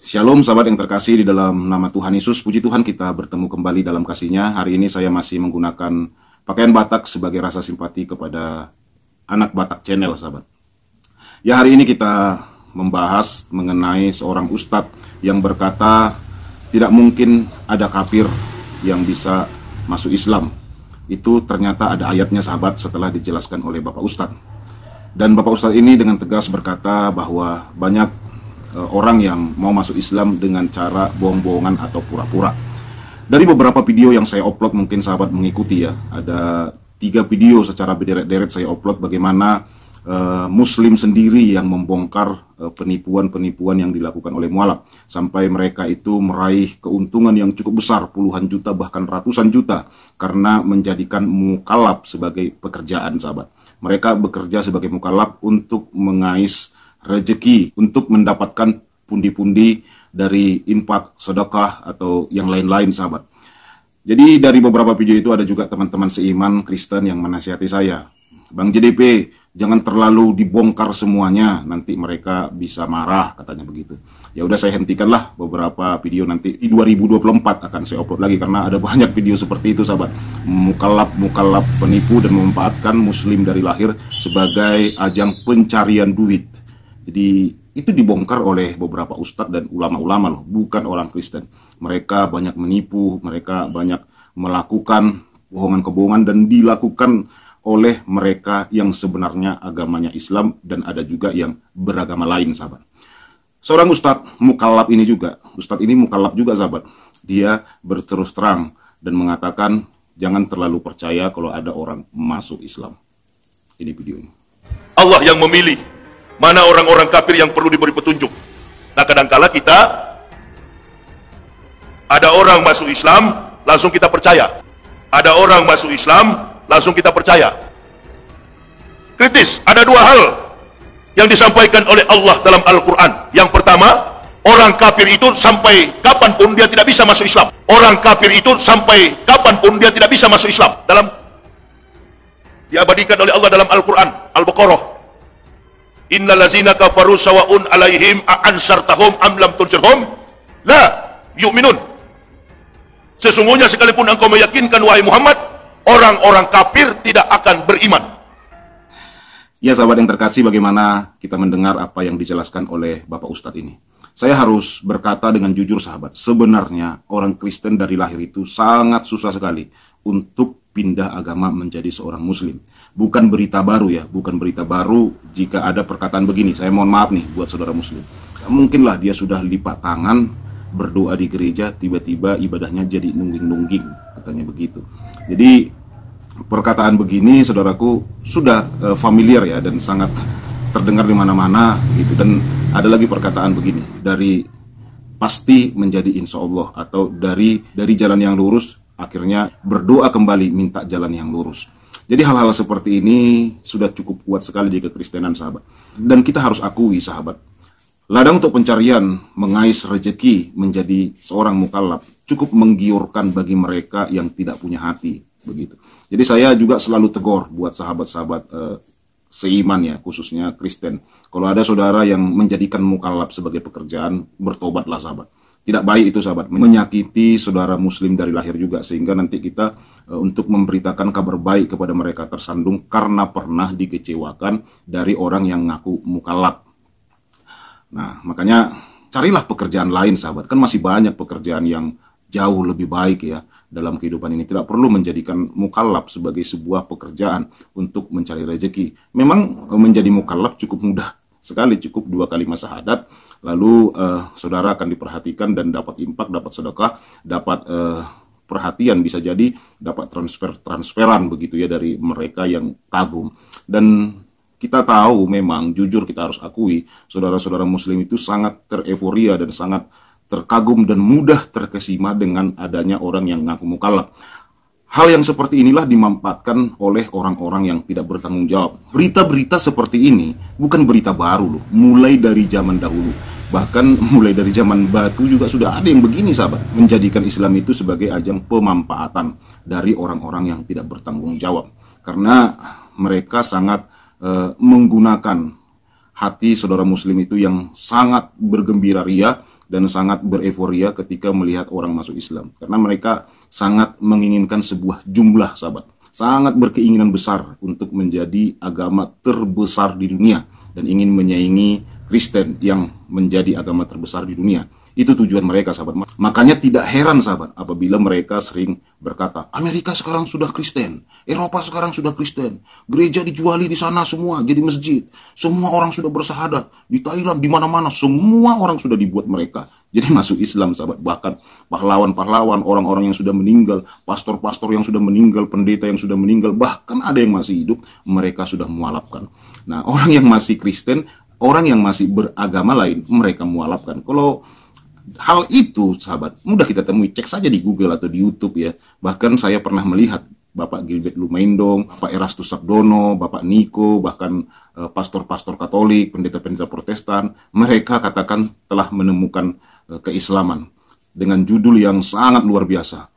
Shalom sahabat yang terkasih di dalam nama Tuhan Yesus. Puji Tuhan kita bertemu kembali dalam kasih-Nya. Hari ini saya masih menggunakan pakaian Batak sebagai rasa simpati kepada anak Batak Channel sahabat. Ya, hari ini kita membahas mengenai seorang ustadz yang berkata tidak mungkin ada kafir yang bisa masuk Islam. Itu ternyata ada ayatnya sahabat setelah dijelaskan oleh Bapak Ustadz. Dan Bapak Ustadz ini dengan tegas berkata bahwa banyak orang yang mau masuk Islam dengan cara bohong-bohongan atau pura-pura. Dari beberapa video yang saya upload, mungkin sahabat mengikuti ya, ada 3 video secara berderet-deret saya upload bagaimana Muslim sendiri yang membongkar penipuan-penipuan yang dilakukan oleh mualaf, sampai mereka itu meraih keuntungan yang cukup besar, puluhan juta bahkan ratusan juta, karena menjadikan mukallaf sebagai pekerjaan sahabat. Mereka bekerja sebagai mukallaf untuk mengais rezeki, untuk mendapatkan pundi-pundi dari infak, sedekah, atau yang lain-lain sahabat. Jadi dari beberapa video itu ada juga teman-teman seiman Kristen yang menasihati saya, Bang JDP, jangan terlalu dibongkar semuanya, nanti mereka bisa marah, katanya begitu. Ya udah, saya hentikanlah beberapa video, nanti di 2024 akan saya upload lagi, karena ada banyak video seperti itu sahabat. Mukallaf penipu dan memanfaatkan Muslim dari lahir sebagai ajang pencarian duit. Jadi itu dibongkar oleh beberapa ustadz dan ulama-ulama loh, bukan orang Kristen. Mereka banyak menipu, mereka banyak melakukan bohongan-kebohongan dan dilakukan oleh mereka yang sebenarnya agamanya Islam, dan ada juga yang beragama lain sahabat. Seorang ustadz mukallaf ini juga, ustadz ini mukallaf juga sahabat. Dia berterus terang dan mengatakan jangan terlalu percaya kalau ada orang masuk Islam. Ini videonya. Allah yang memilih mana orang-orang kafir yang perlu diberi petunjuk. Nah, kadangkala kita ada orang masuk Islam langsung kita percaya, ada orang masuk Islam langsung kita percaya. Kritis, ada 2 hal yang disampaikan oleh Allah dalam Al-Quran. Yang pertama, orang kafir itu sampai kapanpun dia tidak bisa masuk Islam. Orang kafir itu sampai kapanpun dia tidak bisa masuk Islam. Diabadikan oleh Allah dalam Al-Quran Al-Baqarah, Innal ladzina kafaru sawa'un alaihim a'ansartahum am lam tunzirhum la yu'minun. Sesungguhnya sekalipun engkau meyakinkan wahai Muhammad, orang-orang kafir tidak akan beriman. Ya sahabat yang terkasih, bagaimana kita mendengar apa yang dijelaskan oleh Bapak Ustadz ini. Saya harus berkata dengan jujur sahabat, sebenarnya orang Kristen dari lahir itu sangat susah sekali untuk pindah agama menjadi seorang Muslim. Bukan berita baru ya, bukan berita baru jika ada perkataan begini. Saya mohon maaf nih buat saudara Muslim. Mungkinlah dia sudah lipat tangan berdoa di gereja, tiba-tiba ibadahnya jadi nungging-nungging, katanya begitu. Jadi perkataan begini saudaraku sudah familiar ya, dan sangat terdengar di mana-mana gitu. Dan ada lagi perkataan begini, dari pasti menjadi insya Allah, atau dari jalan yang lurus akhirnya berdoa kembali minta jalan yang lurus. Jadi hal-hal seperti ini sudah cukup kuat sekali di kekristenan sahabat. Dan kita harus akui sahabat, ladang untuk pencarian mengais rezeki menjadi seorang mukallaf cukup menggiurkan bagi mereka yang tidak punya hati, begitu. Jadi saya juga selalu tegur buat sahabat-sahabat seiman ya, khususnya Kristen. Kalau ada saudara yang menjadikan mukallaf sebagai pekerjaan, bertobatlah sahabat. Tidak baik itu sahabat, menyakiti saudara Muslim dari lahir juga, sehingga nanti kita untuk memberitakan kabar baik kepada mereka tersandung karena pernah dikecewakan dari orang yang ngaku mukallaf. Nah, makanya carilah pekerjaan lain sahabat, kan masih banyak pekerjaan yang jauh lebih baik ya dalam kehidupan ini. Tidak perlu menjadikan mukallaf sebagai sebuah pekerjaan untuk mencari rezeki. Memang menjadi mukallaf cukup mudah sekali, cukup 2 kalimat syahadat, lalu saudara akan diperhatikan dan dapat infak, dapat sedekah, dapat perhatian, bisa jadi dapat transferan begitu ya dari mereka yang kagum. Dan kita tahu, memang jujur kita harus akui, saudara-saudara Muslim itu sangat tereforia dan sangat terkagum dan mudah terkesima dengan adanya orang yang ngaku mukallaf. Hal yang seperti inilah dimanfaatkan oleh orang-orang yang tidak bertanggung jawab. Berita-berita seperti ini bukan berita baru loh, mulai dari zaman dahulu. Bahkan mulai dari zaman batu juga sudah ada yang begini sahabat, menjadikan Islam itu sebagai ajang pemanfaatan dari orang-orang yang tidak bertanggung jawab. Karena mereka sangat menggunakan hati saudara Muslim itu yang sangat bergembira ria dan sangat bereforia ketika melihat orang masuk Islam. Karena mereka sangat menginginkan sebuah jumlah, sahabat. Sangat berkeinginan besar untuk menjadi agama terbesar di dunia dan ingin menyaingi Kristen yang menjadi agama terbesar di dunia. Itu tujuan mereka, sahabat. Makanya tidak heran, sahabat, apabila mereka sering berkata, Amerika sekarang sudah Kristen, Eropa sekarang sudah Kristen, gereja dijuali di sana semua jadi masjid, semua orang sudah bersahadat, di Thailand, di mana-mana, semua orang sudah dibuat mereka jadi masuk Islam, sahabat. Bahkan pahlawan-pahlawan, orang-orang yang sudah meninggal, pastor-pastor yang sudah meninggal, pendeta yang sudah meninggal, bahkan ada yang masih hidup, mereka sudah mualafkan. Nah, orang yang masih Kristen, orang yang masih beragama lain, mereka mualafkan. Kalau hal itu, sahabat, mudah kita temui. Cek saja di Google atau di YouTube ya. Bahkan saya pernah melihat Bapak Gilbert Lumaindong, Bapak Erastus Sabdono, Bapak Niko, bahkan pastor-pastor Katolik, pendeta-pendeta Protestan, mereka katakan telah menemukan keislaman dengan judul yang sangat luar biasa.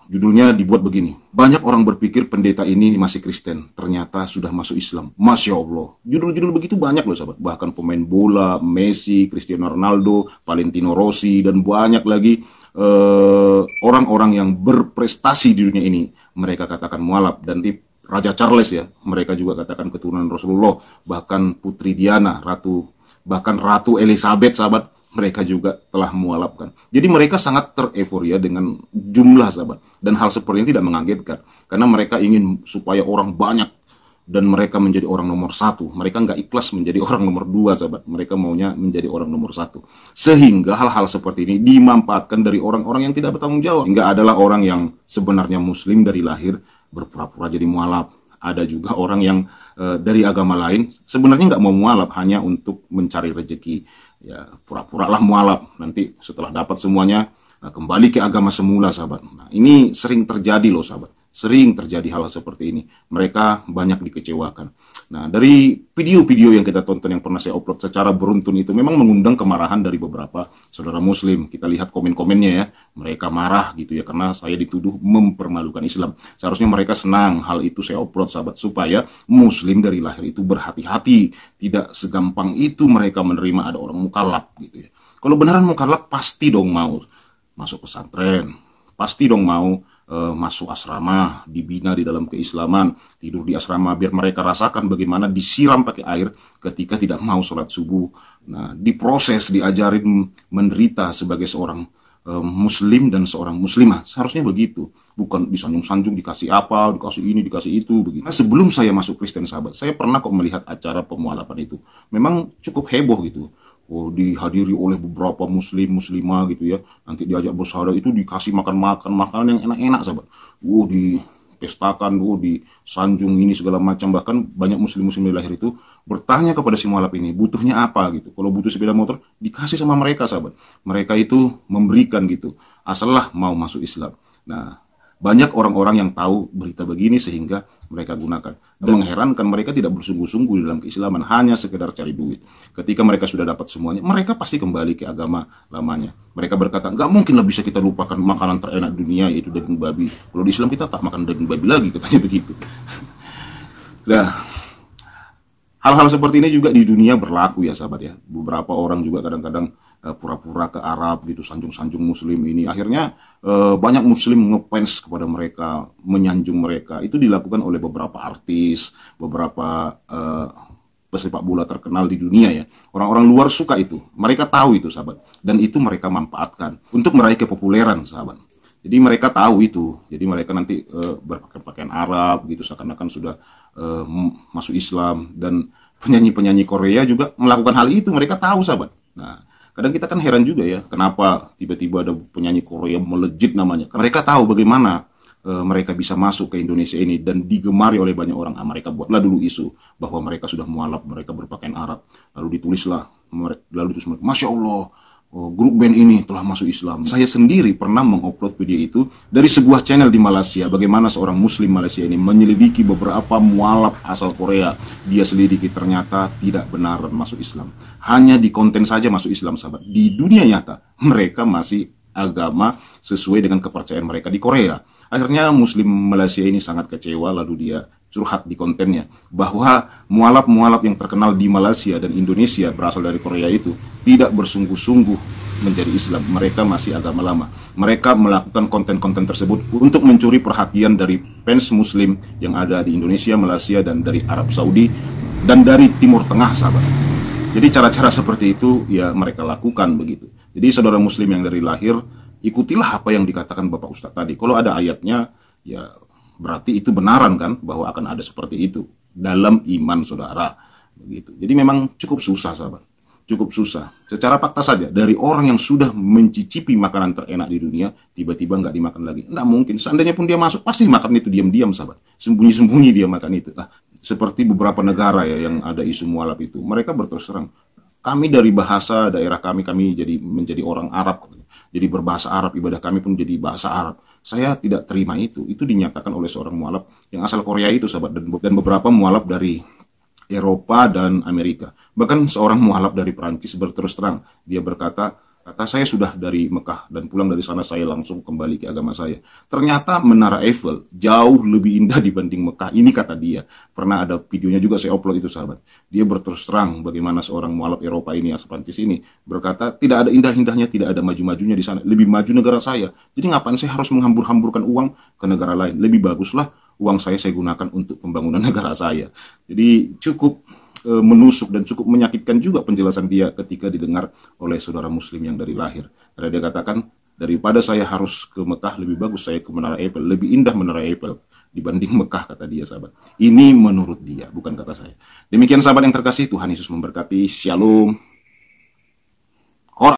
Judulnya dibuat begini, banyak orang berpikir pendeta ini masih Kristen, ternyata sudah masuk Islam. Masya Allah, judul-judul begitu banyak loh, sahabat. Bahkan pemain bola, Messi, Cristiano Ronaldo, Valentino Rossi, dan banyak lagi orang-orang yang berprestasi di dunia ini, mereka katakan mualaf. Dan di Raja Charles ya, mereka juga katakan keturunan Rasulullah. Bahkan Putri Diana, bahkan Ratu Elizabeth, sahabat, mereka juga telah mualafkan. Jadi mereka sangat tereforia dengan jumlah, sahabat. Dan hal seperti ini tidak mengagetkan. Karena mereka ingin supaya orang banyak dan mereka menjadi orang nomor satu. Mereka nggak ikhlas menjadi orang nomor dua, sahabat. Mereka maunya menjadi orang nomor satu. Sehingga hal-hal seperti ini dimanfaatkan dari orang-orang yang tidak bertanggung jawab. Hingga adalah orang yang sebenarnya muslim dari lahir berpura-pura jadi mualaf. Ada juga orang yang dari agama lain sebenarnya nggak mau mualaf, hanya untuk mencari rezeki. Ya, pura-pura lah mualaf. Nanti setelah dapat semuanya, kembali ke agama semula, sahabat. Nah, ini sering terjadi loh, sahabat. Sering terjadi hal seperti ini. Mereka banyak dikecewakan. Nah, dari video-video yang kita tonton yang pernah saya upload secara beruntun itu memang mengundang kemarahan dari beberapa saudara muslim. Kita lihat komen-komennya ya. Mereka marah gitu ya, karena saya dituduh mempermalukan Islam. Seharusnya mereka senang hal itu saya upload, sahabat, supaya muslim dari lahir itu berhati-hati. Tidak segampang itu mereka menerima ada orang mukallaf gitu ya. Kalau beneran mukallaf, pasti dong mau masuk pesantren. Pasti dong mau masuk asrama, dibina di dalam keislaman, tidur di asrama biar mereka rasakan bagaimana disiram pakai air ketika tidak mau sholat subuh. Nah, diproses, diajarin menderita sebagai seorang muslim dan seorang muslimah. Seharusnya begitu, bukan disanjung-sanjung, dikasih apa, dikasih ini, dikasih itu, begitu. Nah, sebelum saya masuk Kristen, sahabat, saya pernah kok melihat acara pemualafan itu. Memang cukup heboh gitu. Oh, dihadiri oleh beberapa muslimah gitu ya. Nanti diajak bersahadat itu dikasih makanan yang enak-enak, sahabat. Dipestakan, disanjung ini segala macam. Bahkan banyak muslim-muslim di lahir itu bertanya kepada si mualaf ini, butuhnya apa gitu. Kalau butuh sepeda motor, dikasih sama mereka, sahabat. Mereka itu memberikan gitu, asallah mau masuk Islam. Nah, banyak orang-orang yang tahu berita begini sehingga mereka gunakan. Dan mengherankan, mereka tidak bersungguh-sungguh di dalam keislaman, hanya sekedar cari duit. Ketika mereka sudah dapat semuanya, mereka pasti kembali ke agama lamanya. Mereka berkata, nggak mungkin lah bisa kita lupakan makanan terenak dunia, yaitu daging babi. Kalau di Islam kita tak makan daging babi lagi, katanya begitu. Nah, hal-hal seperti ini juga di dunia berlaku ya, sahabat ya. Beberapa orang juga kadang-kadang pura-pura ke Arab gitu, sanjung-sanjung muslim ini. Akhirnya banyak muslim ngefans kepada mereka, menyanjung mereka. Itu dilakukan oleh beberapa artis, beberapa pesepak bola terkenal di dunia ya. Orang-orang luar suka itu. Mereka tahu itu, sahabat. Dan itu mereka manfaatkan untuk meraih kepopuleran, sahabat. Jadi mereka tahu itu. Jadi mereka nanti berpakaian Arab gitu, seakan-akan sudah masuk Islam. Dan penyanyi-penyanyi Korea juga melakukan hal itu. Mereka tahu, sahabat. Nah, kadang kita kan heran juga ya, kenapa tiba-tiba ada penyanyi Korea melejit namanya. Mereka tahu bagaimana mereka bisa masuk ke Indonesia ini dan digemari oleh banyak orang. Mereka buatlah dulu isu bahwa mereka sudah mualaf, mereka berpakaian Arab. Lalu ditulislah, Masya Allah, grup band ini telah masuk Islam. Saya sendiri pernah mengupload video itu dari sebuah channel di Malaysia, bagaimana seorang muslim Malaysia ini menyelidiki beberapa mualaf asal Korea. Dia selidiki, ternyata tidak benar masuk Islam. Hanya di konten saja masuk Islam, sahabat. Di dunia nyata, mereka masih agama sesuai dengan kepercayaan mereka di Korea. Akhirnya muslim Malaysia ini sangat kecewa, lalu dia curhat di kontennya bahwa mualaf-mualaf yang terkenal di Malaysia dan Indonesia berasal dari Korea itu tidak bersungguh-sungguh menjadi Islam. Mereka masih agama lama. Mereka melakukan konten-konten tersebut untuk mencuri perhatian dari fans muslim yang ada di Indonesia, Malaysia, dan dari Arab Saudi dan dari Timur Tengah, sahabat. Jadi cara-cara seperti itu ya mereka lakukan begitu. Jadi saudara muslim yang dari lahir, ikutilah apa yang dikatakan Bapak Ustadz tadi. Kalau ada ayatnya, ya berarti itu benaran kan, bahwa akan ada seperti itu dalam iman saudara. Begitu. Jadi memang cukup susah, sahabat. Cukup susah. Secara fakta saja, dari orang yang sudah mencicipi makanan terenak di dunia, tiba-tiba nggak dimakan lagi. Nggak mungkin. Seandainya pun dia masuk, pasti makan itu diam-diam, sahabat. Sembunyi-sembunyi dia makan itu. Seperti beberapa negara ya yang ada isu mualaf itu. Mereka berterus terang, kami dari bahasa daerah kami jadi menjadi orang Arab. Jadi berbahasa Arab, ibadah kami pun jadi bahasa Arab. Saya tidak terima itu. Itu dinyatakan oleh seorang mualaf yang asal Korea itu, sahabat, dan beberapa mualaf dari Eropa dan Amerika. Bahkan seorang mualaf dari Perancis berterus terang, dia berkata, saya sudah dari Mekah dan pulang dari sana saya langsung kembali ke agama saya. Ternyata Menara Eiffel jauh lebih indah dibanding Mekah. Ini kata dia. Pernah ada videonya juga saya upload itu, sahabat. Dia berterus terang bagaimana seorang mualaf Eropa ini, asal Prancis ini, berkata tidak ada indah-indahnya, tidak ada maju-majunya di sana. Lebih maju negara saya. Jadi ngapain saya harus menghambur-hamburkan uang ke negara lain? Lebih baguslah uang saya gunakan untuk pembangunan negara saya. Jadi cukup menusuk dan cukup menyakitkan juga penjelasan dia ketika didengar oleh saudara muslim yang dari lahir. Karena dia katakan, daripada saya harus ke Mekah, lebih bagus saya ke Menara Eiffel. Lebih indah Menara Eiffel dibanding Mekah, kata dia, sahabat. Ini menurut dia, bukan kata saya. Demikian sahabat yang terkasih, Tuhan Yesus memberkati. Shalom.